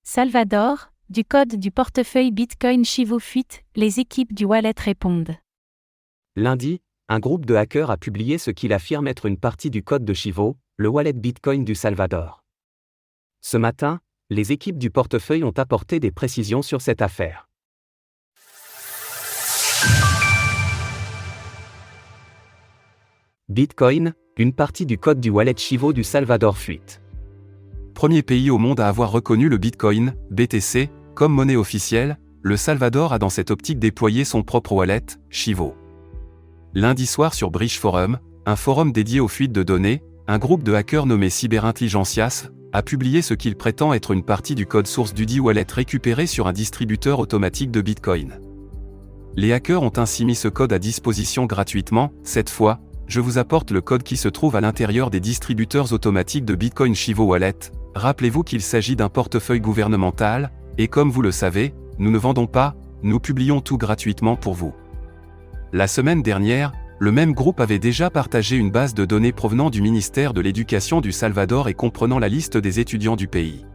Salvador, du code du portefeuille Bitcoin Chivo fuite, les équipes du wallet répondent. Lundi, un groupe de hackers a publié ce qu'il affirme être une partie du code de Chivo, le wallet Bitcoin du Salvador. Ce matin, les équipes du portefeuille ont apporté des précisions sur cette affaire. Bitcoin, une partie du code du wallet Chivo du Salvador fuite. Premier pays au monde à avoir reconnu le Bitcoin, BTC, comme monnaie officielle, le Salvador a dans cette optique déployé son propre wallet, Chivo. Lundi soir sur Bridge Forum, un forum dédié aux fuites de données, un groupe de hackers nommé Cyberintelligencias a publié ce qu'il prétend être une partie du code source dudit wallet récupéré sur un distributeur automatique de Bitcoin. Les hackers ont ainsi mis ce code à disposition gratuitement. Cette fois, je vous apporte le code qui se trouve à l'intérieur des distributeurs automatiques de Bitcoin Chivo Wallet. Rappelez-vous qu'il s'agit d'un portefeuille gouvernemental, et comme vous le savez, nous ne vendons pas, nous publions tout gratuitement pour vous. La semaine dernière, le même groupe avait déjà partagé une base de données provenant du ministère de l'Éducation du Salvador et comprenant la liste des étudiants du pays.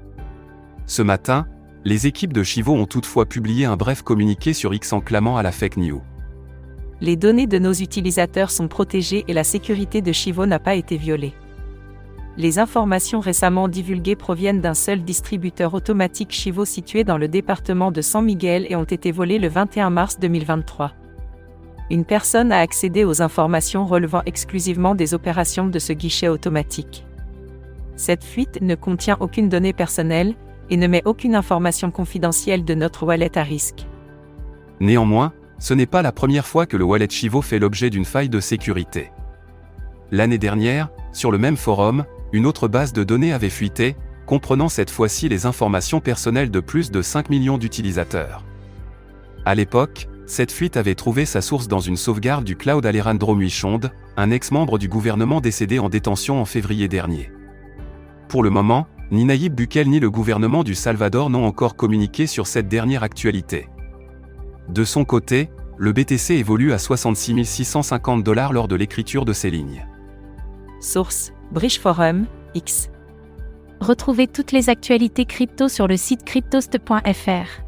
Ce matin, les équipes de Chivo ont toutefois publié un bref communiqué sur X en clamant à la fake news. Les données de nos utilisateurs sont protégées et la sécurité de Chivo n'a pas été violée. Les informations récemment divulguées proviennent d'un seul distributeur automatique Chivo situé dans le département de San Miguel et ont été volées le 21 mars 2023. Une personne a accédé aux informations relevant exclusivement des opérations de ce guichet automatique. Cette fuite ne contient aucune donnée personnelle et ne met aucune information confidentielle de notre wallet à risque. Néanmoins, ce n'est pas la première fois que le wallet Chivo fait l'objet d'une faille de sécurité. L'année dernière, sur le même forum, une autre base de données avait fuité, comprenant cette fois-ci les informations personnelles de plus de 5 millions d'utilisateurs. À l'époque, cette fuite avait trouvé sa source dans une sauvegarde du cloud Alejandro Muichonde, un ex-membre du gouvernement décédé en détention en février dernier. Pour le moment, ni Nayib Bukele ni le gouvernement du Salvador n'ont encore communiqué sur cette dernière actualité. De son côté, le BTC évolue à 66 650 $ lors de l'écriture de ces lignes. Source: Bridge Forum, X. Retrouvez toutes les actualités crypto sur le site cryptost.fr.